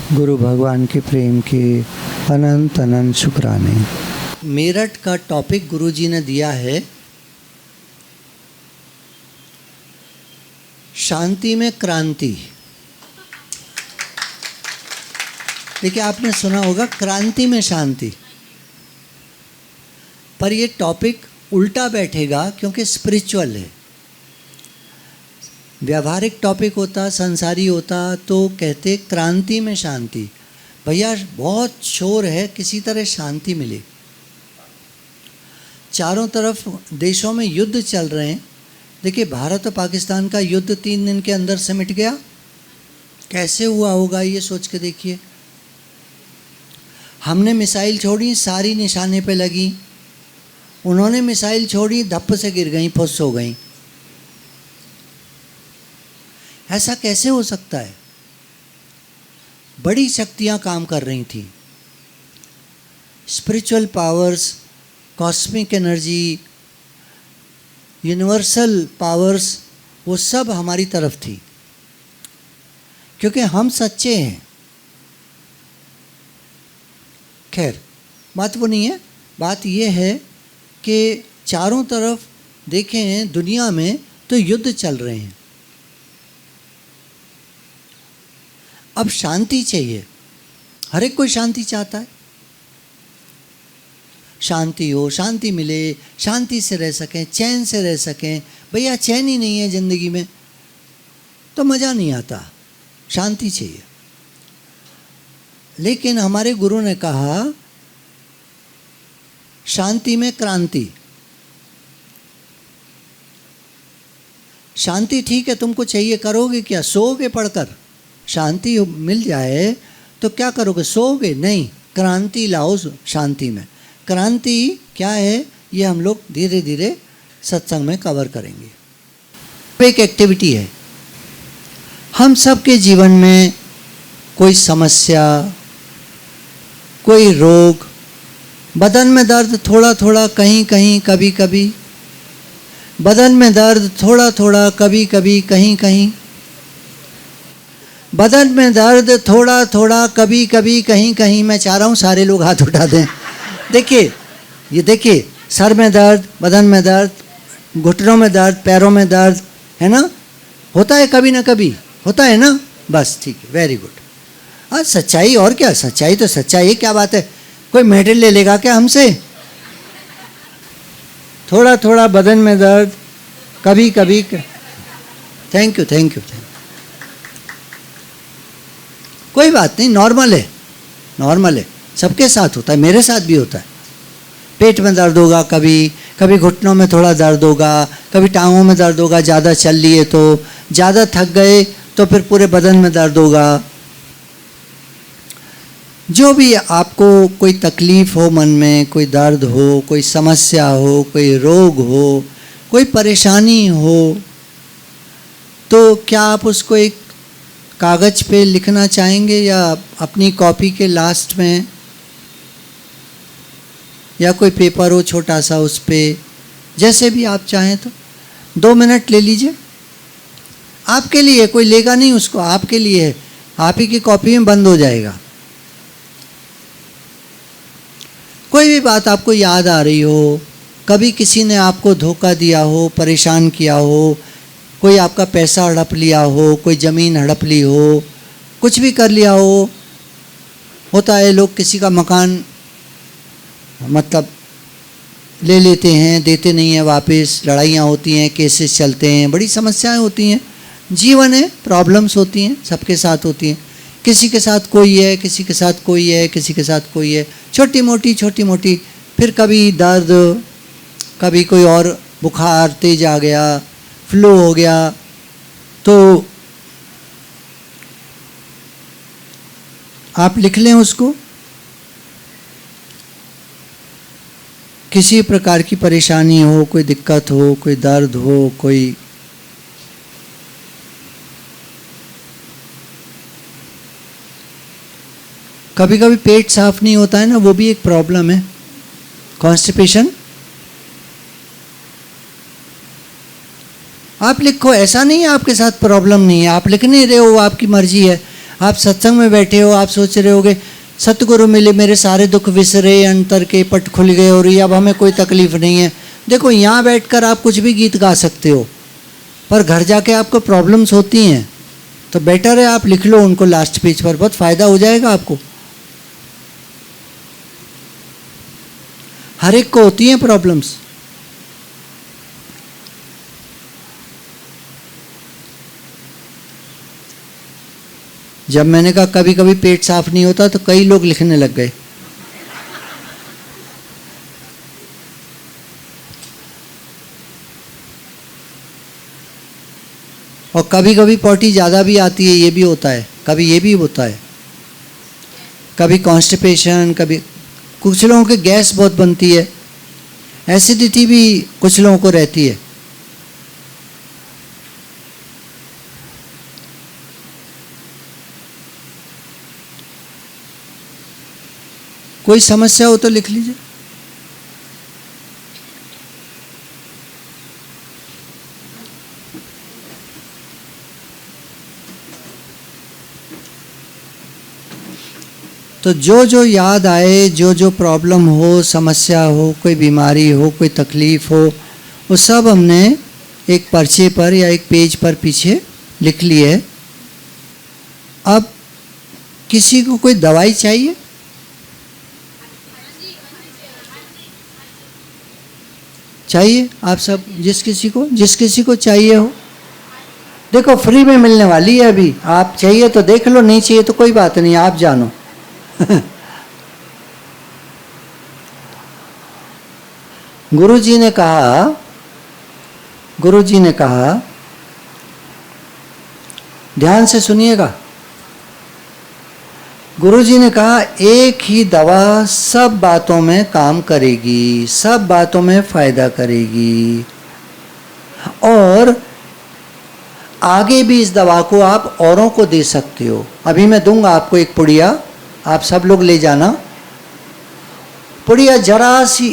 गुरु भगवान के प्रेम के अनंत अनंत शुक्राने। मेरठ का टॉपिक गुरुजी ने दिया है, शांति में क्रांति। देखिए, आपने सुना होगा क्रांति में शांति, पर ये टॉपिक उल्टा बैठेगा क्योंकि स्पिरिचुअल है। व्यावहारिक टॉपिक होता, संसारी होता तो कहते क्रांति में शांति। भैया बहुत शोर है, किसी तरह शांति मिले। चारों तरफ देशों में युद्ध चल रहे हैं। देखिए, भारत और पाकिस्तान का युद्ध 3 दिन के अंदर सिमट गया। कैसे हुआ होगा ये सोच के देखिए। हमने मिसाइल छोड़ी, सारी निशाने पे लगी। उन्होंने मिसाइल छोड़ी, धप्प से गिर गई, फुस हो गई। ऐसा कैसे हो सकता है? बड़ी शक्तियां काम कर रही थी, spiritual powers, cosmic energy, universal powers, वो सब हमारी तरफ थी क्योंकि हम सच्चे हैं। खैर, बात वो नहीं है। बात ये है कि चारों तरफ देखें दुनिया में तो युद्ध चल रहे हैं। अब शांति चाहिए, हर एक कोई शांति चाहता है। शांति हो, शांति मिले, शांति से रह सकें, चैन से रह सकें। भैया चैन ही नहीं है ज़िंदगी में तो मज़ा नहीं आता। शांति चाहिए। लेकिन हमारे गुरु ने कहा शांति में क्रांति। शांति ठीक है, तुमको चाहिए, करोगे क्या? सोओगे पढ़कर? शांति मिल जाए तो क्या करोगे? सोओगे? नहीं, क्रांति लाओ शांति में। क्रांति क्या है ये हम लोग धीरे धीरे सत्संग में कवर करेंगे। एक एक्टिविटी है। हम सबके जीवन में कोई समस्या, कोई रोग, बदन में दर्द थोड़ा थोड़ा, कहीं कहीं, कभी कभी, बदन में दर्द थोड़ा थोड़ा, कभी कभी, कहीं कहीं, बदन में दर्द थोड़ा थोड़ा, कभी कभी, कहीं कहीं। मैं चाह रहा हूँ सारे लोग हाथ उठा दें। देखिए, ये देखिए, सर में दर्द, बदन में दर्द, घुटनों में दर्द, पैरों में दर्द, है ना? होता है कभी ना कभी, होता है ना? बस ठीक है, वेरी गुड। हाँ, सच्चाई। और क्या, सच्चाई तो सच्चाई है। क्या बात है? कोई मेडल ले लेगा क्या हमसे? थोड़ा थोड़ा बदन में दर्द, कभी कभी। Thank you, thank you, thank you. कोई बात नहीं, नॉर्मल है, नॉर्मल है। सबके साथ होता है, मेरे साथ भी होता है। पेट में दर्द होगा, कभी कभी घुटनों में थोड़ा दर्द होगा, कभी टांगों में दर्द होगा, ज़्यादा चल लिए तो, ज़्यादा थक गए तो फिर पूरे बदन में दर्द होगा। जो भी आपको कोई तकलीफ़ हो, मन में कोई दर्द हो, कोई समस्या हो, कोई रोग हो, कोई परेशानी हो, तो क्या आप उसको एक कागज़ पे लिखना चाहेंगे या अपनी कॉपी के लास्ट में, या कोई पेपर हो छोटा सा, उस पे, जैसे भी आप चाहें तो 2 मिनट ले लीजिए। आपके लिए, कोई लेगा नहीं उसको, आपके लिए है। आप ही की कॉपी में बंद हो जाएगा। कोई भी बात आपको याद आ रही हो, कभी किसी ने आपको धोखा दिया हो, परेशान किया हो, कोई आपका पैसा हड़प लिया हो, कोई ज़मीन हड़प ली हो, कुछ भी कर लिया हो। होता है, लोग किसी का मकान मतलब ले लेते हैं, देते नहीं हैं वापस, लड़ाइयाँ होती हैं, केसेस चलते हैं, बड़ी समस्याएं होती हैं। जीवन है, प्रॉब्लम्स होती हैं, सबके साथ होती हैं। किसी के साथ कोई है, किसी के साथ कोई है, किसी के साथ कोई है, छोटी मोटी, छोटी मोटी। फिर कभी दर्द, कभी कोई और बुखार तेज आ गया, फ्लू हो गया, तो आप लिख लें उसको। किसी प्रकार की परेशानी हो, कोई दिक्कत हो, कोई दर्द हो, कोई कभी कभी पेट साफ नहीं होता है ना, वो भी एक प्रॉब्लम है, कॉन्स्टिपेशन। आप लिखो, ऐसा नहीं है आपके साथ प्रॉब्लम नहीं है, आप लिख नहीं रहे हो, वो आपकी मर्जी है। आप सत्संग में बैठे हो, आप सोच रहे होगे सतगुरु मिले, मेरे सारे दुख विसरे, अंतर के पट खुल गए और ये अब हमें कोई तकलीफ नहीं है। देखो यहाँ बैठकर आप कुछ भी गीत गा सकते हो, पर घर जाके आपको प्रॉब्लम्स होती हैं, तो बेटर है आप लिख लो उनको लास्ट पेज पर, बहुत फ़ायदा हो जाएगा आपको। हर एक को होती हैं प्रॉब्लम्स। जब मैंने कहा कभी कभी पेट साफ नहीं होता तो कई लोग लिखने लग गए। और कभी कभी पॉटी ज़्यादा भी आती है, ये भी होता है, कभी ये भी होता है, कभी कॉन्स्टिपेशन, कभी कुछ लोगों के गैस बहुत बनती है, एसिडिटी भी कुछ लोगों को रहती है। कोई समस्या हो तो लिख लीजिए। तो जो जो याद आए, जो जो प्रॉब्लम हो, समस्या हो, कोई बीमारी हो, कोई तकलीफ हो, वो सब हमने एक पर्चे पर या एक पेज पर पीछे लिख लिए। अब किसी को कोई दवाई चाहिए? चाहिए? आप सब जिस किसी को चाहिए हो, देखो फ्री में मिलने वाली है अभी। आप चाहिए तो देख लो, नहीं चाहिए तो कोई बात नहीं, आप जानो। गुरुजी ने कहा, ध्यान से सुनिएगा। गुरुजी ने कहा एक ही दवा सब बातों में काम करेगी, सब बातों में फायदा करेगी, और आगे भी इस दवा को आप औरों को दे सकते हो। अभी मैं दूंगा आपको एक पुड़िया, आप सब लोग ले जाना। पुड़िया जरा सी,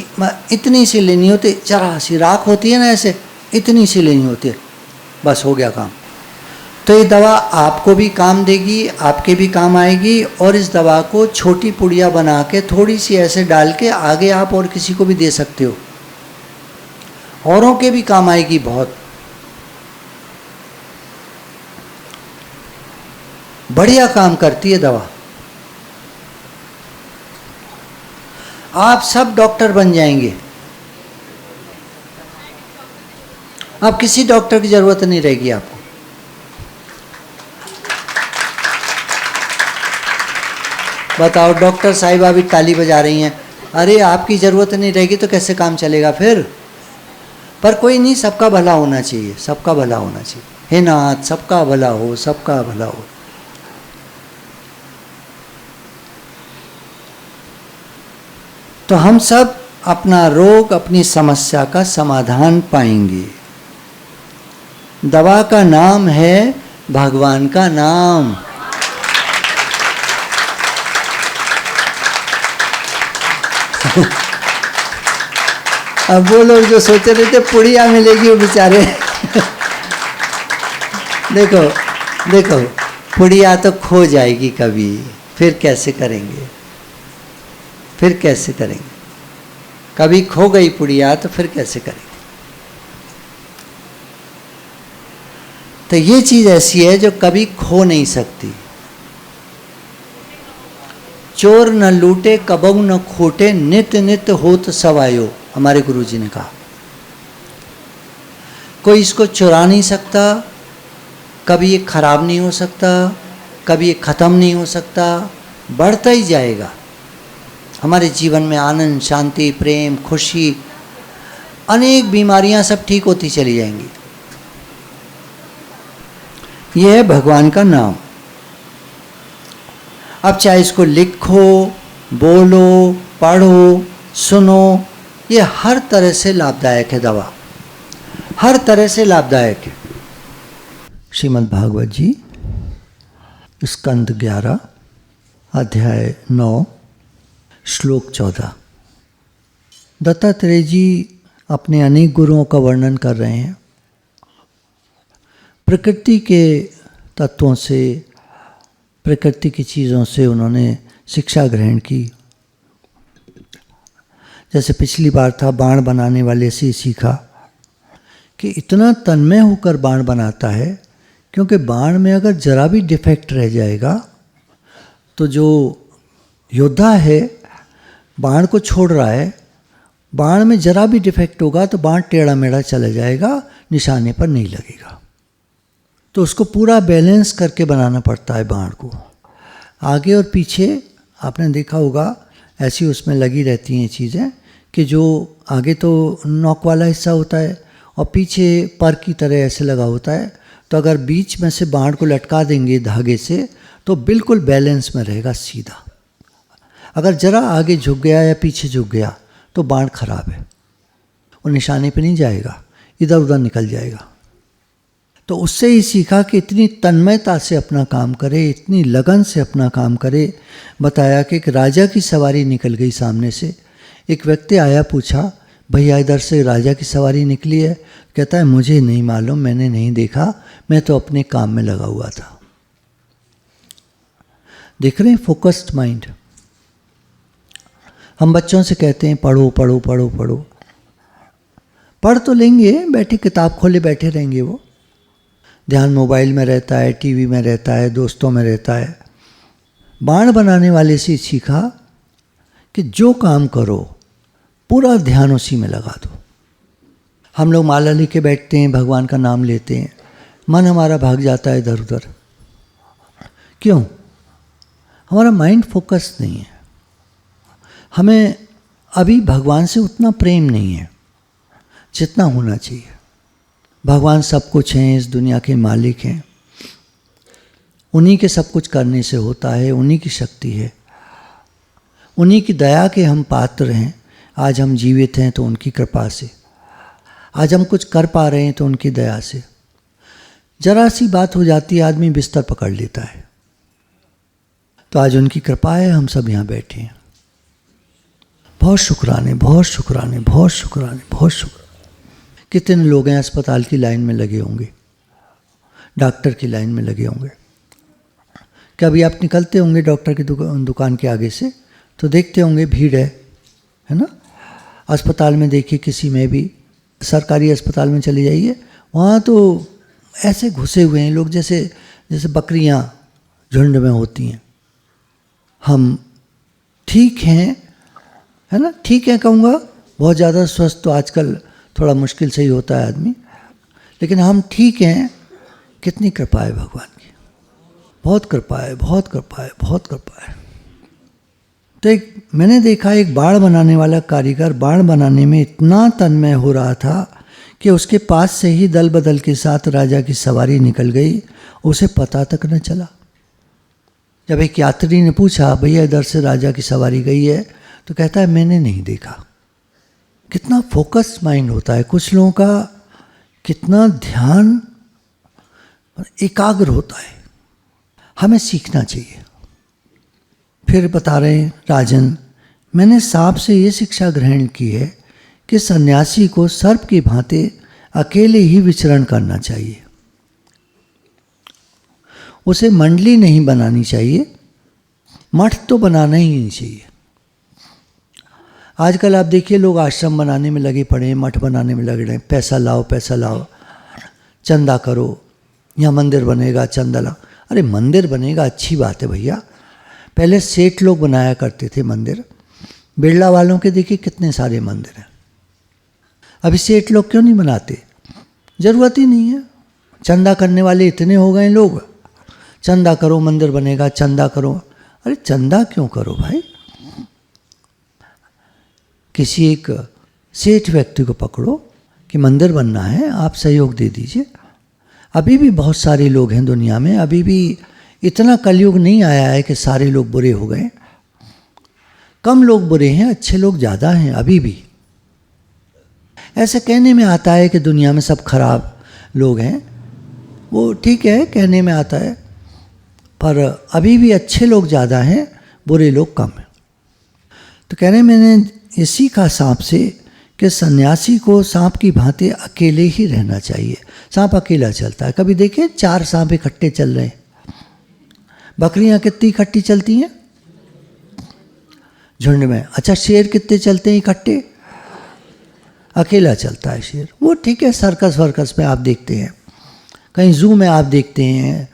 इतनी सी लेनी होती, जरा सी राख होती है ना ऐसे, इतनी सी लेनी होती है, बस हो गया काम। तो ये दवा आपको भी काम देगी, आपके भी काम आएगी, और इस दवा को छोटी पुड़िया बना के थोड़ी सी ऐसे डाल के आगे आप और किसी को भी दे सकते हो, औरों के भी काम आएगी बहुत। बढ़िया काम करती है दवा। आप सब डॉक्टर बन जाएंगे, अब किसी डॉक्टर की जरूरत नहीं रहेगी आपको। बताओ, डॉक्टर साहिबा भी ताली बजा रही हैं। अरे आपकी ज़रूरत नहीं रहेगी तो कैसे काम चलेगा फिर? पर कोई नहीं, सबका भला होना चाहिए, सबका भला होना चाहिए। हे नाथ, सबका भला हो, सबका भला हो। तो हम सब अपना रोग, अपनी समस्या का समाधान पाएंगे। दवा का नाम है भगवान का नाम। अब वो लोग जो सोच रहे थे पुड़िया मिलेगी, वो बेचारे देखो पुड़िया तो खो जाएगी कभी, फिर कैसे करेंगे? कभी खो गई पुड़िया तो फिर कैसे करेंगे? तो ये चीज ऐसी है जो कभी खो नहीं सकती। चोर न लूटे कबहू न खोटे, नित्य नित्य होत सवायो, हमारे गुरुजी ने कहा। कोई इसको चुरा नहीं सकता, कभी ये खराब नहीं हो सकता, कभी ये खत्म नहीं हो सकता, बढ़ता ही जाएगा। हमारे जीवन में आनंद, शांति, प्रेम, खुशी, अनेक बीमारियां सब ठीक होती चली जाएंगी। यह है भगवान का नाम। अब चाहे इसको लिखो, बोलो, पढ़ो, सुनो, ये हर तरह से लाभदायक है। दवा हर तरह से लाभदायक है। श्रीमद् भागवत जी स्कंद 11 अध्याय 9 श्लोक 14। दत्तात्रेय जी अपने अनेक गुरुओं का वर्णन कर रहे हैं। प्रकृति के तत्वों से, प्रकृति की चीज़ों से उन्होंने शिक्षा ग्रहण की। जैसे पिछली बार था, बाण बनाने वाले से सीखा कि इतना तन्मय होकर बाण बनाता है, क्योंकि बाण में अगर जरा भी डिफेक्ट रह जाएगा तो जो योद्धा है बाण को छोड़ रहा है, बाण में जरा भी डिफेक्ट होगा तो बाण टेढ़ा मेढ़ा चला जाएगा, निशाने पर नहीं लगेगा। तो उसको पूरा बैलेंस करके बनाना पड़ता है बाण को। आगे और पीछे आपने देखा होगा ऐसी उसमें लगी रहती हैं चीज़ें कि जो आगे तो नोक वाला हिस्सा होता है और पीछे पर की तरह ऐसे लगा होता है। तो अगर बीच में से बाण को लटका देंगे धागे से तो बिल्कुल बैलेंस में रहेगा सीधा। अगर जरा आगे झुक गया या पीछे झुक गया तो बाण खराब है, वो निशाने पे नहीं जाएगा, इधर उधर निकल जाएगा। तो उससे ही सीखा कि इतनी तन्मयता से अपना काम करे, इतनी लगन से अपना काम करे। बताया कि एक राजा की सवारी निकल गई सामने से। एक व्यक्ति आया, पूछा भैया इधर से राजा की सवारी निकली है? कहता है मुझे नहीं मालूम, मैंने नहीं देखा, मैं तो अपने काम में लगा हुआ था। देख रहे हैं फोकस्ड माइंड। हम बच्चों से कहते हैं पढ़ो पढ़ो पढ़ो पढ़ो, पढ़ तो लेंगे, बैठे किताब खोले बैठे रहेंगे, वो ध्यान मोबाइल में रहता है, टीवी में रहता है, दोस्तों में रहता है। बाण बनाने वाले से सीखा कि जो काम करो पूरा ध्यान उसी में लगा दो। हम लोग माला लेके बैठते हैं, भगवान का नाम लेते हैं, मन हमारा भाग जाता है इधर उधर। क्यों? हमारा माइंड फोकस नहीं है। हमें अभी भगवान से उतना प्रेम नहीं है जितना होना चाहिए। भगवान सब कुछ हैं, इस दुनिया के मालिक हैं, उन्हीं के सब कुछ करने से होता है, उन्हीं की शक्ति है, उन्हीं की दया के हम पात्र हैं। आज हम जीवित हैं तो उनकी कृपा से, आज हम कुछ कर पा रहे हैं तो उनकी दया से। जरा सी बात हो जाती है आदमी बिस्तर पकड़ लेता है। तो आज उनकी कृपा है, हम सब यहाँ बैठे हैं। बहुत शुक्राने, बहुत शुक्राने, बहुत शुक्राने, बहुत शुक्राने। कितने लोग हैं अस्पताल की लाइन में लगे होंगे, डॉक्टर की लाइन में लगे होंगे। कभी आप निकलते होंगे डॉक्टर की दुकान के आगे से तो देखते होंगे भीड़ है ना। अस्पताल में देखिए, किसी में भी सरकारी अस्पताल में चले जाइए, वहाँ तो ऐसे घुसे हुए हैं लोग जैसे जैसे बकरियाँ झुंड में होती हैं। हम ठीक हैं, है ना, ठीक है कहूँगा, बहुत ज़्यादा स्वस्थ तो आजकल थोड़ा मुश्किल से ही होता है आदमी, लेकिन हम ठीक हैं। कितनी कृपा है भगवान की, बहुत कृपा है, बहुत कृपा है, बहुत कृपा है। तो मैंने देखा एक बाण बनाने वाला कारीगर बाण बनाने में इतना तन्मय हो रहा था कि उसके पास से ही दल बदल के साथ राजा की सवारी निकल गई, उसे पता तक न चला। जब एक यात्री ने पूछा भैया इधर से राजा की सवारी गई है, तो कहता है मैंने नहीं देखा। कितना फोकस माइंड होता है कुछ लोगों का, कितना ध्यान एकाग्र होता है। हमें सीखना चाहिए। फिर बता रहे हैं राजन, मैंने सांप से ये शिक्षा ग्रहण की है कि सन्यासी को सर्प की भांति अकेले ही विचरण करना चाहिए। उसे मंडली नहीं बनानी चाहिए, मठ तो बनाना ही नहीं चाहिए। आजकल आप देखिए लोग आश्रम बनाने में लगे पड़े हैं, मठ बनाने में लगे हैं। पैसा लाओ, पैसा लाओ, चंदा करो, यहाँ मंदिर बनेगा, चंदा लाओ। अरे मंदिर बनेगा अच्छी बात है भैया, पहले सेठ लोग बनाया करते थे मंदिर। बिरला वालों के देखिए कितने सारे मंदिर हैं। अभी सेठ लोग क्यों नहीं बनाते? ज़रूरत ही नहीं है। चंदा करने वाले इतने हो गए लोग, चंदा करो मंदिर बनेगा, चंदा करो। अरे चंदा क्यों करो भाई? किसी एक सेठ व्यक्ति को पकड़ो कि मंदिर बनना है, आप सहयोग दे दीजिए। अभी भी बहुत सारे लोग हैं दुनिया में, अभी भी इतना कलयुग नहीं आया है कि सारे लोग बुरे हो गए। कम लोग बुरे हैं, अच्छे लोग ज़्यादा हैं अभी भी। ऐसे कहने में आता है कि दुनिया में सब खराब लोग हैं, वो ठीक है कहने में आता है, पर अभी भी अच्छे लोग ज़्यादा हैं, बुरे लोग कम हैं। तो कह रहे मैंने ये सीखा सांप से कि सन्यासी को सांप की भांति अकेले ही रहना चाहिए। सांप अकेला चलता है। कभी देखिए 4 सांप इकट्ठे चल रहे हैं, बकरियां कितनी इकट्ठी चलती हैं? झुंड में। अच्छा, शेर कितने चलते हैं इकट्ठे? अकेला चलता है शेर। वो ठीक है, सर्कस वर्कस में आप देखते हैं, कहीं जू में आप देखते हैं,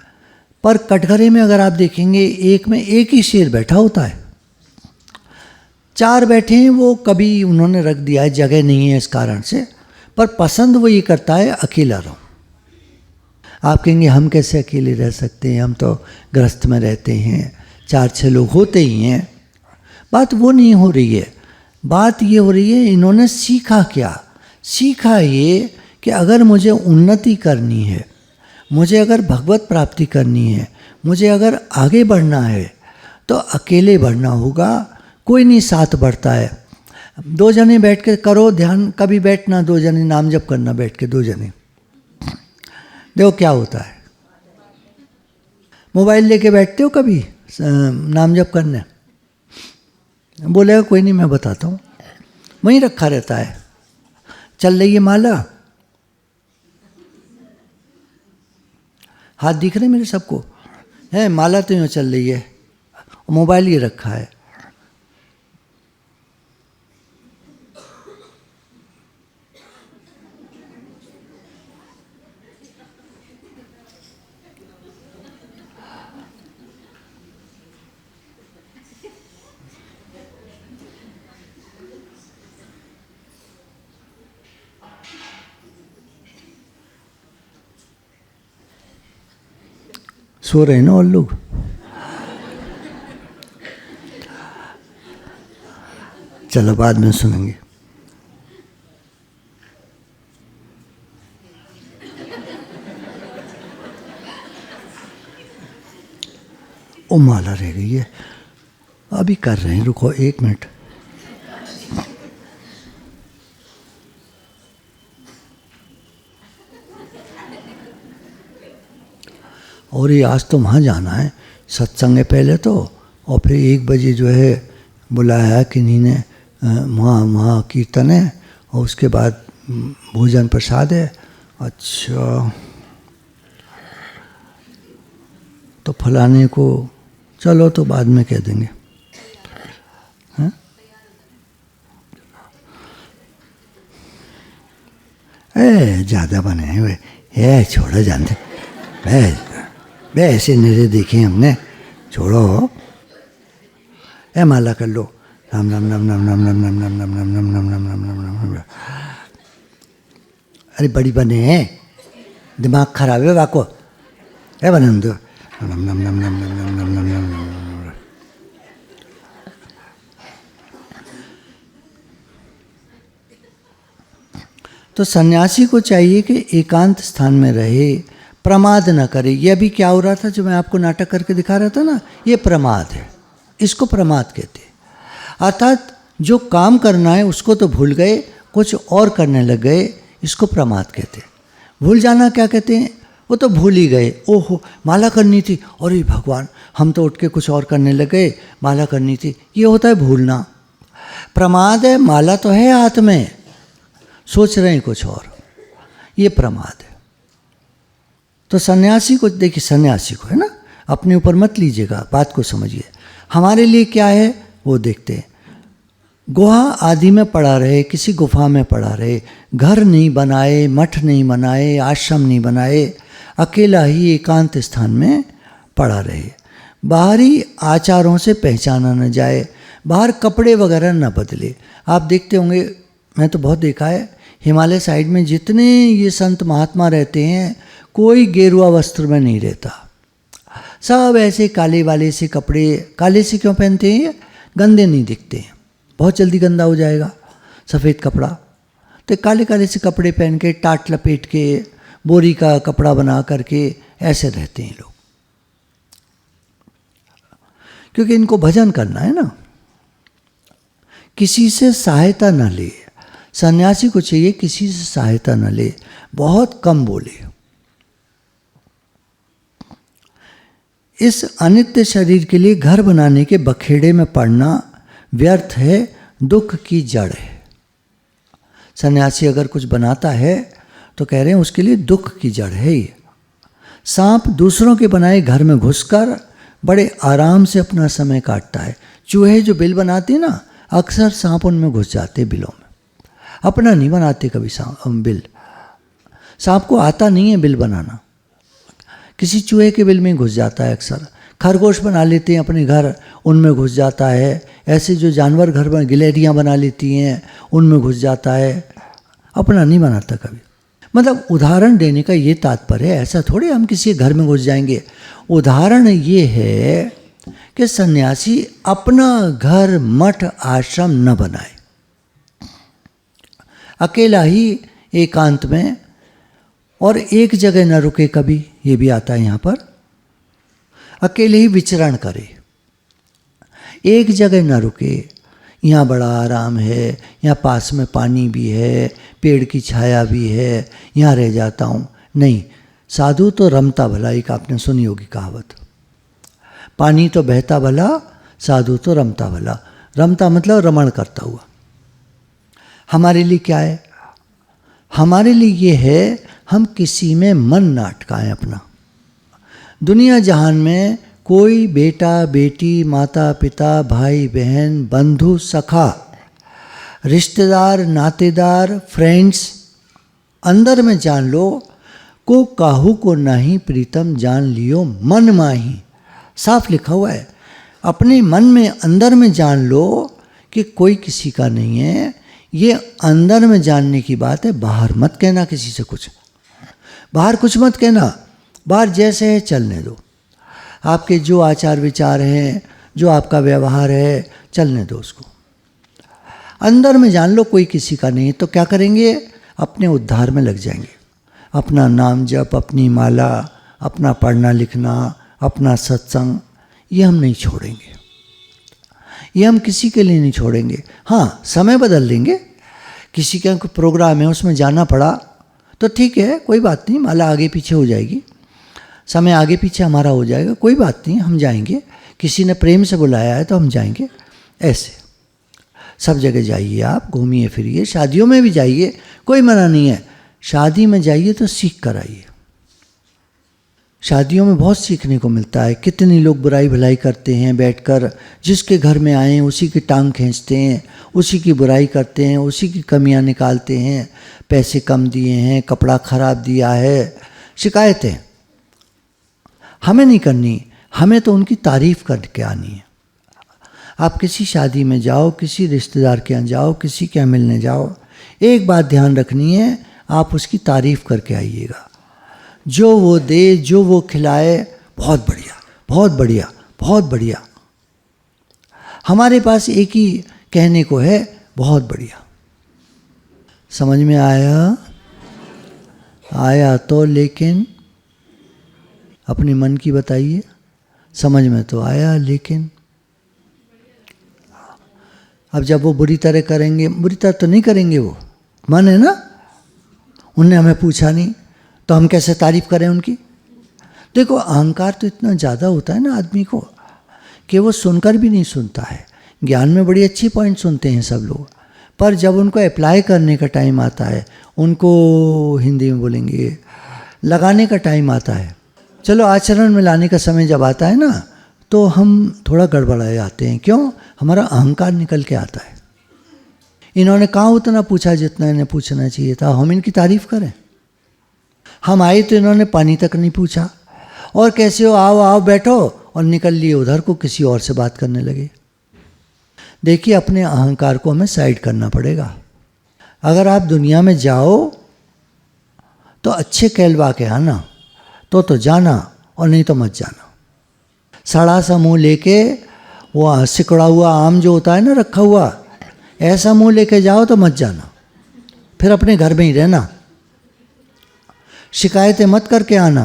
पर कटघरे में अगर आप देखेंगे एक में एक ही शेर बैठा होता है। 4 बैठे हैं, वो कभी उन्होंने रख दिया है, जगह नहीं है इस कारण से, पर पसंद वो ये करता है अकेला रहो। आप कहेंगे हम कैसे अकेले रह सकते हैं, हम तो गृहस्थ में रहते हैं, 4-6 लोग होते ही हैं। बात वो नहीं हो रही है, बात ये हो रही है इन्होंने सीखा क्या? सीखा ये कि अगर मुझे उन्नति करनी है, मुझे अगर भगवत प्राप्ति करनी है, मुझे अगर आगे बढ़ना है तो अकेले बढ़ना होगा, कोई नहीं साथ बढ़ता है। 2 जने बैठ के करो ध्यान, कभी बैठना 2 जने नाम जप करना बैठ के 2 जने, देखो क्या होता है। मोबाइल लेके बैठते हो कभी नाम जप करने? बोलेगा कोई नहीं मैं बताता हूँ, वहीं रखा रहता है। चल रही है माला, हाथ दिख रहे मेरे सबको है, माला तो यूँ चल रही है, मोबाइल ये रखा है। सो रहे हैं ना और लोग? चलो बाद में सुनेंगे। ओ माला रह गई है, अभी कर रहे हैं, रुको 1 मिनट। और ये आज तो वहाँ जाना है, सत्संग है पहले तो, और फिर 1 बजे जो है बुलाया है किन्हीं ने, वहाँ कीर्तन है, और उसके बाद भोजन प्रसाद है। अच्छा, तो फलाने को चलो तो बाद में कह देंगे। ज़्यादा बने हैं वे, छोड़ो जानते, वे ऐसे नरे देखे हमने, छोड़ो। माला कर लो, राम राम राम राम राम राम राम राम राम राम राम राम राम राम राम राम राम। अरे बड़ी बने हैं, दिमाग खराब है वाको, बने दो राम राम राम राम राम राम राम राम राम। तो सन्यासी को चाहिए कि एकांत स्थान में रहे, प्रमाद न करे। ये अभी क्या हो रहा था जो मैं आपको नाटक करके दिखा रहा था ना, ये प्रमाद है, इसको प्रमाद कहते हैं। अर्थात जो काम करना है उसको तो भूल गए, कुछ और करने लग गए, इसको प्रमाद कहते हैं। भूल जाना क्या कहते हैं? वो तो भूल ही गए, ओहो माला करनी थी, अरे भगवान हम तो उठ के कुछ और करने लग गए, माला करनी थी, ये होता है भूलना। प्रमाद है, माला तो है हाथ में, सोच रहे हैं कुछ और, ये प्रमाद है। तो सन्यासी को देखिए, सन्यासी को है ना, अपने ऊपर मत लीजिएगा, बात को समझिए। हमारे लिए क्या है वो देखते हैं। गुहा आदि में पड़ा रहे, किसी गुफा में पड़ा रहे, घर नहीं बनाए, मठ नहीं बनाए, आश्रम नहीं बनाए, अकेला ही एकांत स्थान में पड़ा रहे। बाहरी आचारों से पहचाना न जाए, बाहर कपड़े वगैरह न बदले। आप देखते होंगे, मैं तो बहुत देखा है, हिमालय साइड में जितने ये संत महात्मा रहते हैं, कोई गेरुआ वस्त्र में नहीं रहता, सब ऐसे काले वाले से कपड़े। काले से क्यों पहनते हैं? गंदे नहीं दिखते हैं, बहुत जल्दी गंदा हो जाएगा सफ़ेद कपड़ा, तो काले काले से कपड़े पहन के, टाट लपेट के, बोरी का कपड़ा बना करके ऐसे रहते हैं लोग, क्योंकि इनको भजन करना है ना। किसी से सहायता न ले, सन्यासी को चाहिए किसी से सहायता न ले, बहुत कम बोले। इस अनित्य शरीर के लिए घर बनाने के बखेड़े में पड़ना व्यर्थ है, दुख की जड़ है। सन्यासी अगर कुछ बनाता है तो कह रहे हैं उसके लिए दुख की जड़ है ये। सांप दूसरों के बनाए घर में घुसकर बड़े आराम से अपना समय काटता है। चूहे जो बिल बनाते हैं ना, अक्सर सांप उनमें घुस जाते बिलों में, अपना नहीं बनाते कभी बिल। सांप को आता नहीं है बिल बनाना, किसी चूहे के बिल में घुस जाता है अक्सर। खरगोश बना लेते हैं अपने घर, उनमें घुस जाता है। ऐसे जो जानवर घर में गिलहरियाँ बना लेती हैं, उनमें घुस जाता है, अपना नहीं बनाता कभी। मतलब उदाहरण देने का ये तात्पर्य है, ऐसा थोड़ी हम किसी घर में घुस जाएंगे। उदाहरण ये है कि सन्यासी अपना घर मठ आश्रम न बनाए, अकेला ही एकांत में, और एक जगह न रुके कभी, ये भी आता है यहाँ पर। अकेले ही विचरण करे, एक जगह न रुके। यहाँ बड़ा आराम है, यहाँ पास में पानी भी है, पेड़ की छाया भी है, यहाँ रह जाता हूँ। नहीं, साधु तो रमता भला, एक आपने सुनी होगी कहावत। पानी तो बहता भला, साधु तो रमता भला। रमता मतलब रमण करता हुआ। हमारे लिए क्या है? हमारे लिए ये है, हम किसी में मन ना अटकाएं अपना। दुनिया जहान में कोई बेटा बेटी, माता पिता, भाई बहन, बंधु सखा, रिश्तेदार, नातेदार, फ्रेंड्स, अंदर में जान लो को काहू को नहीं प्रीतम जान लियो मन माही। साफ लिखा हुआ है। अपने मन में अंदर में जान लो कि कोई किसी का नहीं है। ये अंदर में जानने की बात है, बाहर मत कहना किसी से कुछ। बाहर कुछ मत कहना, बाहर जैसे है चलने दो। आपके जो आचार विचार हैं, जो आपका व्यवहार है, चलने दो उसको। अंदर में जान लो कोई किसी का नहीं। तो क्या करेंगे? अपने उद्धार में लग जाएंगे। अपना नाम जप, अपनी माला, अपना पढ़ना लिखना, अपना सत्संग, ये हम नहीं छोड़ेंगे। ये हम किसी के लिए नहीं छोड़ेंगे। हाँ, समय बदल लेंगे। किसी का कोई प्रोग्राम है, उसमें जाना पड़ा तो ठीक है, कोई बात नहीं, माला आगे पीछे हो जाएगी, समय आगे पीछे हमारा हो जाएगा, कोई बात नहीं, हम जाएंगे। किसी ने प्रेम से बुलाया है तो हम जाएंगे। ऐसे सब जगह जाइए, आप घूमिए फिरिए, शादियों में भी जाइए, कोई मना नहीं है। शादी में जाइए तो सीख कर आइए। शादियों में बहुत सीखने को मिलता है। कितने लोग बुराई भलाई करते हैं बैठकर, जिसके घर में आए उसी की टांग खींचते हैं, उसी की बुराई करते हैं, उसी की कमियां निकालते हैं। पैसे कम दिए हैं, कपड़ा खराब दिया है, शिकायतें हमें नहीं करनी, हमें तो उनकी तारीफ करके आनी है। आप किसी शादी में जाओ, किसी रिश्तेदार के यहाँ जाओ, किसी के यहाँ मिलने जाओ, एक बात ध्यान रखनी है, आप उसकी तारीफ करके आइएगा। जो वो दे, जो वो खिलाए, बहुत बढ़िया, बहुत बढ़िया, बहुत बढ़िया। हमारे पास एक ही कहने को है, बहुत बढ़िया। समझ में आया? आया तो लेकिन अपने मन की बताइए। समझ में तो आया, लेकिन अब जब वो बुरी तरह करेंगे, बुरी तरह तो नहीं करेंगे, वो मन है ना, उनने हमें पूछा नहीं तो हम कैसे तारीफ करें उनकी? देखो, अहंकार तो इतना ज़्यादा होता है ना आदमी को कि वो सुनकर भी नहीं सुनता है। ज्ञान में बड़ी अच्छी पॉइंट सुनते हैं सब लोग, पर जब उनको अप्लाई करने का टाइम आता है, उनको हिंदी में बोलेंगे लगाने का टाइम आता है, चलो आचरण में लाने का समय जब आता है ना, तो हम थोड़ा गड़बड़ाए जाते हैं। क्यों? हमारा अहंकार निकल के आता है। इन्होंने कहाँ उतना पूछा जितना इन्हें पूछना चाहिए था, हम इनकी तारीफ करें? हम आए तो इन्होंने पानी तक नहीं पूछा, और कैसे हो, आओ आओ बैठो, और निकल लिए उधर को, किसी और से बात करने लगे। देखिए, अपने अहंकार को हमें साइड करना पड़ेगा। अगर आप दुनिया में जाओ तो अच्छे कहलवा के आना, तो जाना, और नहीं तो मत जाना। सड़ा सा मुँह लेके, वो सिकुड़ा हुआ आम जो होता है ना रखा हुआ, ऐसा मुँह लेके जाओ तो मत जाना, फिर अपने घर में ही रहना। शिकायतें मत करके आना।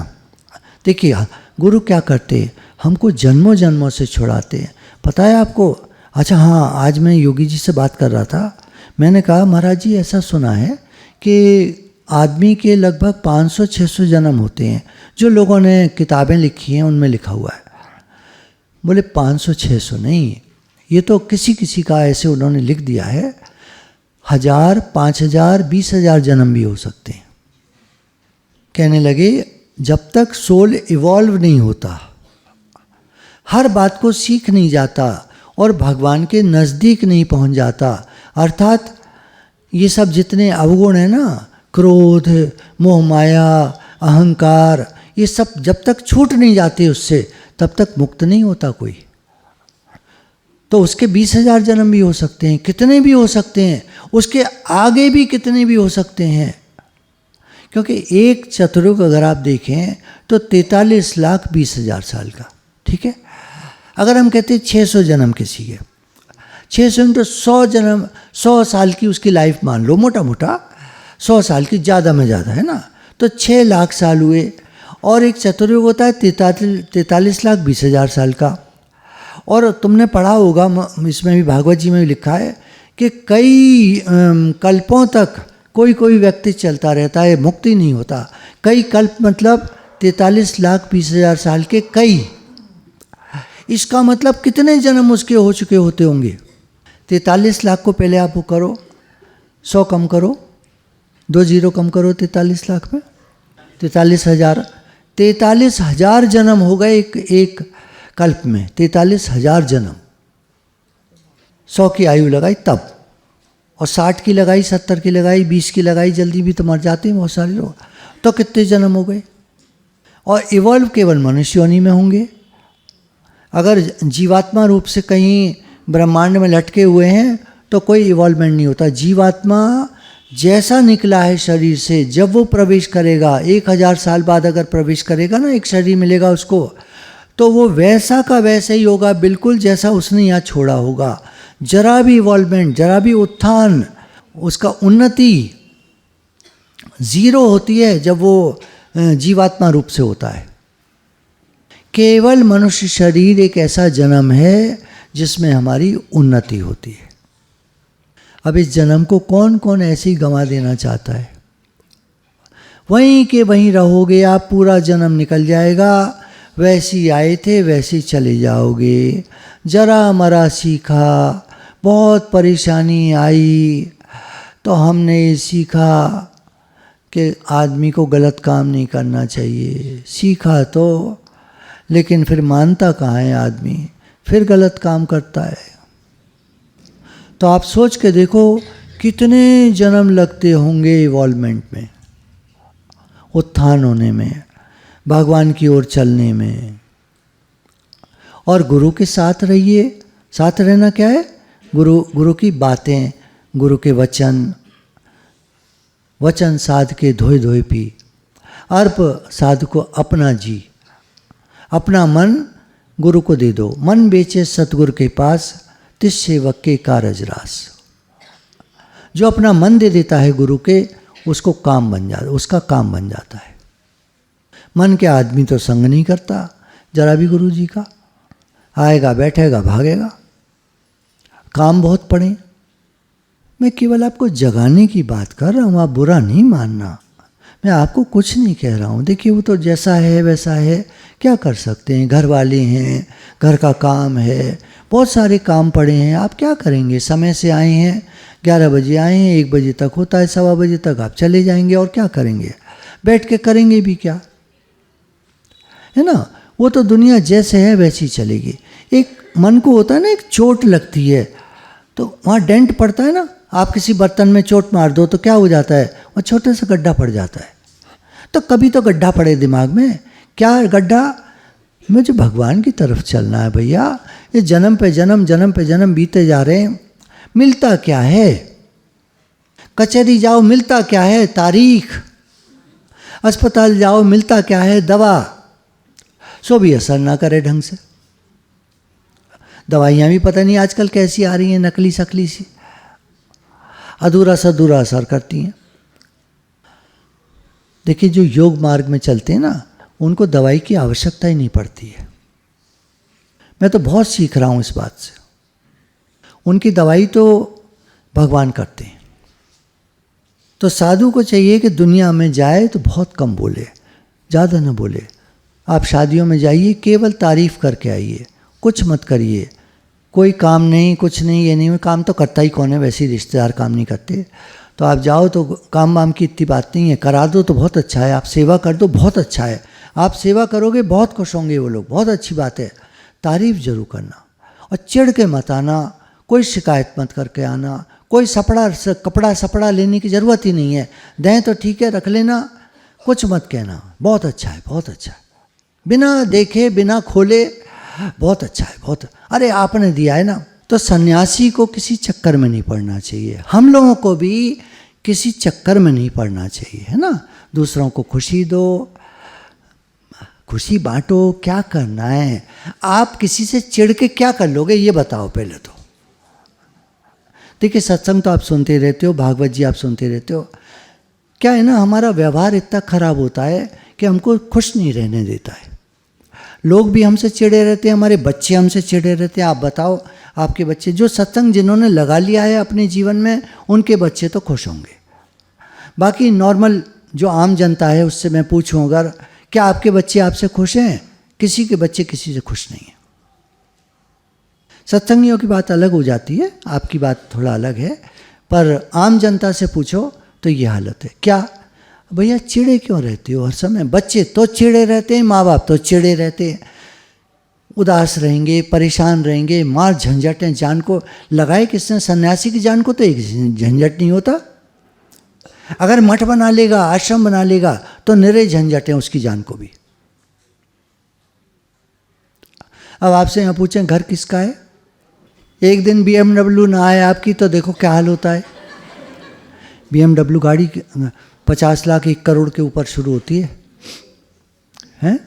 देखिए, गुरु क्या करते, हमको जन्मों जन्मों से छुड़ाते हैं। पता है आपको? अच्छा हाँ, आज मैं योगी जी से बात कर रहा था। मैंने कहा, महाराज जी ऐसा सुना है कि आदमी के लगभग 500-600 जन्म होते हैं। जो लोगों ने किताबें लिखी हैं उनमें लिखा हुआ है। बोले 500-600 नहीं, ये तो किसी किसी का ऐसे उन्होंने लिख दिया है, 1000, 5000, 20,000 जन्म भी हो सकते हैं। कहने लगे, जब तक सोल इवॉल्व नहीं होता, हर बात को सीख नहीं जाता और भगवान के नज़दीक नहीं पहुंच जाता। अर्थात ये सब जितने अवगुण हैं ना, क्रोध, मोह माया, अहंकार, ये सब जब तक छूट नहीं जाते उससे, तब तक मुक्त नहीं होता कोई। तो उसके 20,000 जन्म भी हो सकते हैं, कितने भी हो सकते हैं, उसके आगे भी कितने भी हो सकते हैं। क्योंकि एक चतुर्युग अगर आप देखें तो 43,20,000 साल का, ठीक है। अगर हम कहते हैं 600 जन्म किसी के, 600 तो 100 जन्म, 100 साल की उसकी लाइफ मान लो, मोटा मोटा 100 साल की, ज़्यादा में ज़्यादा, है ना। तो 6 लाख साल हुए। और एक चतुर्युग होता है 43,20,000 साल का। और तुमने पढ़ा होगा, इसमें भी भागवत जी में भी लिखा है कि कई कल्पों तक कोई कोई व्यक्ति चलता रहता है, मुक्ति नहीं होता। कई कल्प मतलब 43,20,000 साल के कई, इसका मतलब कितने जन्म उसके हो चुके होते होंगे। 43 लाख को पहले आप वो करो, 100 कम करो, 2 जीरो कम करो 43 लाख में, 43,000, 43,000 जन्म हो गए एक कल्प में। 43,000 जन्म, 100 की आयु लगाई तब, और 60 की लगाई, 70 की लगाई, 20 की लगाई, जल्दी भी तो मर जाते हैं बहुत सारे लोग। तो कितने जन्म हो गए। और इवॉल्व केवल मनुष्य योनि में होंगे। अगर जीवात्मा रूप से कहीं ब्रह्मांड में लटके हुए हैं तो कोई इवॉल्वमेंट नहीं होता। जीवात्मा जैसा निकला है शरीर से, जब वो प्रवेश करेगा, 1000 साल बाद अगर प्रवेश करेगा ना, एक शरीर मिलेगा उसको, तो वो वैसा का वैसा ही होगा बिल्कुल जैसा उसने यहाँ छोड़ा होगा। जरा भी इवॉल्वमेंट, जरा भी उत्थान, उसका उन्नति जीरो होती है जब वो जीवात्मा रूप से होता है। केवल मनुष्य शरीर एक ऐसा जन्म है जिसमें हमारी उन्नति होती है। अब इस जन्म को कौन कौन ऐसे ही गंवा देना चाहता है। वहीं के वहीं रहोगे आप, पूरा जन्म निकल जाएगा, वैसी आए थे वैसे चले जाओगे। जरा मरा सीखा, बहुत परेशानी आई तो हमने ये सीखा कि आदमी को गलत काम नहीं करना चाहिए। सीखा तो, लेकिन फिर मानता कहाँ है आदमी, फिर गलत काम करता है। तो आप सोच के देखो कितने जन्म लगते होंगे इवॉल्वमेंट में, उत्थान होने में, भगवान की ओर चलने में। और गुरु के साथ रहिए। साथ रहना क्या है? गुरु की बातें, गुरु के वचन, वचन साध के धोए धोए पी, अर्प साध को अपना जी। अपना मन गुरु को दे दो। मन बेचे सतगुरु के पास, तिस सेवक के कारज रास। जो अपना मन दे देता है गुरु के, उसको काम बन जाता, उसका काम बन जाता है। मन के आदमी तो संग नहीं करता जरा भी गुरु जी का, आएगा बैठेगा भागेगा। काम बहुत पड़े। मैं केवल आपको जगाने की बात कर रहा हूँ, आप बुरा नहीं मानना। मैं आपको कुछ नहीं कह रहा हूँ। देखिए वो तो जैसा है वैसा है, क्या कर सकते हैं। घर वाले हैं, घर का काम है, बहुत सारे काम पड़े हैं, आप क्या करेंगे। समय से आए हैं, 11 बजे आए हैं, 1 बजे तक होता है, 1:15 बजे तक आप चले जाएंगे, और क्या करेंगे। बैठ के करेंगे भी क्या, है ना। वो तो दुनिया जैसे है वैसी चलेगी। एक मन को होता है ना, एक चोट लगती है तो वहाँ डेंट पड़ता है ना। आप किसी बर्तन में चोट मार दो तो क्या हो जाता है, वहाँ छोटे सा गड्ढा पड़ जाता है। तो कभी तो गड्ढा पड़े दिमाग में, क्या गड्ढा, मुझे भगवान की तरफ चलना है भैया। ये जन्म पे जन्म, जन्म पे जन्म बीते जा रहे हैं, मिलता क्या है। कचहरी जाओ मिलता क्या है, तारीख। अस्पताल जाओ मिलता क्या है, दवा। सो भी असर ना करे ढंग से। दवाइयाँ भी पता नहीं आजकल कैसी आ रही हैं, नकली सकली सी, अधूरा सधूरा असर करती हैं। देखिए जो योग मार्ग में चलते हैं ना, उनको दवाई की आवश्यकता ही नहीं पड़ती है। मैं तो बहुत सीख रहा हूँ इस बात से। उनकी दवाई तो भगवान करते हैं। तो साधु को चाहिए कि दुनिया में जाए तो बहुत कम बोले, ज़्यादा न बोले। आप शादियों में जाइए, केवल तारीफ़ करके आइए, कुछ मत करिए। कोई काम नहीं, कुछ नहीं, ये नहीं, काम तो करता ही कौन है, वैसे ही रिश्तेदार काम नहीं करते। तो आप जाओ तो काम वाम की इतनी बात नहीं है, करा दो तो बहुत अच्छा है, आप सेवा कर दो बहुत अच्छा है। आप सेवा करोगे बहुत खुश होंगे वो लोग, बहुत अच्छी बात है। तारीफ जरूर करना, और चिढ़ के मत आना, कोई शिकायत मत करके आना, कोई कपड़ा सपड़ा लेने की ज़रूरत ही नहीं है, दें तो ठीक है रख लेना, कुछ मत कहना, बहुत अच्छा है बहुत अच्छा है, बिना देखे बिना खोले बहुत अच्छा है बहुत, अरे आपने दिया है ना। तो सन्यासी को किसी चक्कर में नहीं पड़ना चाहिए, हम लोगों को भी किसी चक्कर में नहीं पड़ना चाहिए, है ना। दूसरों को खुशी दो, खुशी बांटो, क्या करना है। आप किसी से चिढ़ के क्या कर लोगे ये बताओ पहले तो। देखिए सत्संग तो आप सुनते रहते हो, भागवत जी आप सुनते रहते हो, क्या है ना हमारा व्यवहार इतना खराब होता है कि हमको खुश नहीं रहने देता है। लोग भी हमसे चिढ़े रहते हैं, हमारे बच्चे हमसे चिढ़े रहते हैं। आप बताओ आपके बच्चे, जो सत्संग जिन्होंने लगा लिया है अपने जीवन में, उनके बच्चे तो खुश होंगे। बाकी नॉर्मल जो आम जनता है उससे मैं पूछूं अगर, क्या आपके बच्चे आपसे खुश हैं? किसी के बच्चे किसी से खुश नहीं हैं। सत्संगियों की बात अलग हो जाती है, आपकी बात थोड़ा अलग है, पर आम जनता से पूछो तो ये हालत है। क्या भैया चिड़े क्यों रहते हो हर समय? बच्चे तो चिड़े रहते हैं, माँ बाप तो चिड़े रहते हैं, उदास रहेंगे, परेशान रहेंगे, मार झंझटें। जान को लगाए किसने? सन्यासी की जान को तो एक झंझट नहीं होता। अगर मठ बना लेगा, आश्रम बना लेगा तो निरे झंझटें उसकी जान को भी। अब आपसे यहाँ पूछें घर किसका है, एक दिन BMW ना आए आपकी तो देखो क्या हाल होता है। BMW गाड़ी 50 लाख 1 करोड़ के ऊपर शुरू होती है, हैं?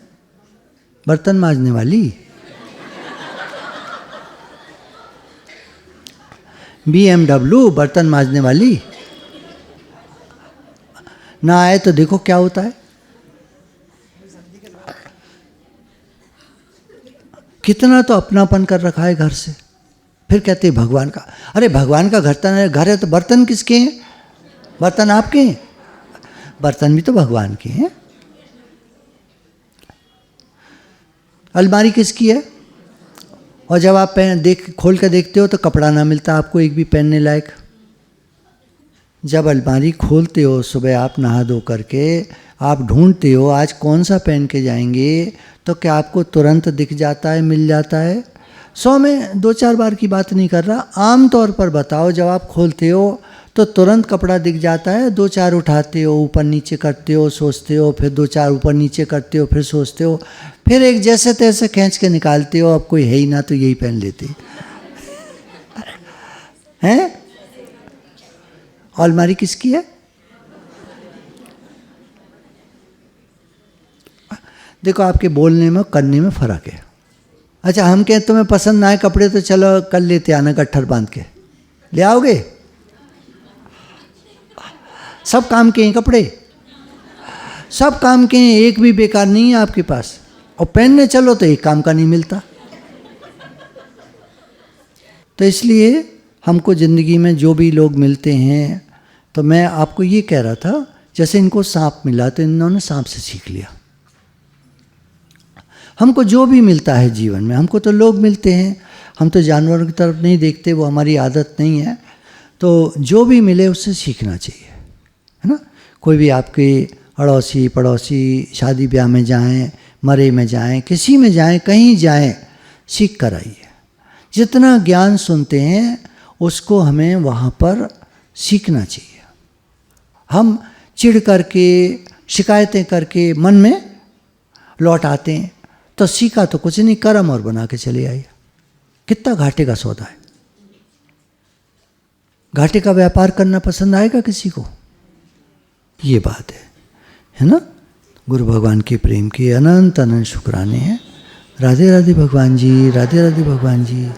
बर्तन मांजने वाली BMW बर्तन मांजने वाली ना आए तो देखो क्या होता है। कितना तो अपनापन कर रखा है घर से, फिर कहते हैं भगवान का। अरे भगवान का घर है तो बर्तन किसके हैं? बर्तन आपके हैं, बर्तन भी तो भगवान के हैं। अलमारी किसकी है? और जब आप खोल कर देखते हो तो कपड़ा ना मिलता आपको एक भी पहनने लायक। जब अलमारी खोलते हो सुबह आप नहा धो करके, आप ढूंढते हो आज कौन सा पहन के जाएंगे, तो क्या आपको तुरंत दिख जाता है, मिल जाता है? 100 में 2-4 बार की बात नहीं कर रहा, आम तौर पर बताओ जब आप खोलते हो तो तुरंत कपड़ा दिख जाता है? 2-4 उठाते हो, ऊपर नीचे करते हो, सोचते हो, फिर 2-4 ऊपर नीचे करते हो, फिर सोचते हो, फिर एक जैसे तैसे खींच के निकालते हो, अब कोई है ही ना तो यही पहन लेते हैं। अलमारी किसकी है? देखो आपके बोलने में करने में फर्क है। अच्छा हम कहें तुम्हें पसंद ना आए कपड़े तो चलो कल लेते आना गट्ठर बांध के, ले आओगे? सब काम के हैं कपड़े, सब काम के हैं, एक भी बेकार नहीं है आपके पास। और पहनने चलो तो एक काम का नहीं मिलता। तो इसलिए हमको ज़िंदगी में जो भी लोग मिलते हैं, तो मैं आपको ये कह रहा था जैसे इनको सांप मिला तो इन्होंने सांप से सीख लिया। हमको जो भी मिलता है जीवन में, हमको तो लोग मिलते हैं, हम तो जानवरों की तरफ नहीं देखते, वो हमारी आदत नहीं है। तो जो भी मिले उससे सीखना चाहिए, है ना। कोई भी आपके अड़ोसी पड़ोसी शादी ब्याह में जाएं, मरे में जाएं, किसी में जाएं, कहीं जाएं, सीख कर आइए। जितना ज्ञान सुनते हैं उसको हमें वहाँ पर सीखना चाहिए। हम चिढ़ करके शिकायतें करके मन में लौट आते हैं तो सीखा तो कुछ नहीं, कर्म और बना के चले आइए। कितना घाटे का सौदा है। घाटे का व्यापार करना पसंद आएगा किसी को? ये बात है ना। गुरु भगवान के प्रेम के अनंत अनंत शुक्राने हैं। राधे राधे भगवान जी, राधे राधे भगवान जी।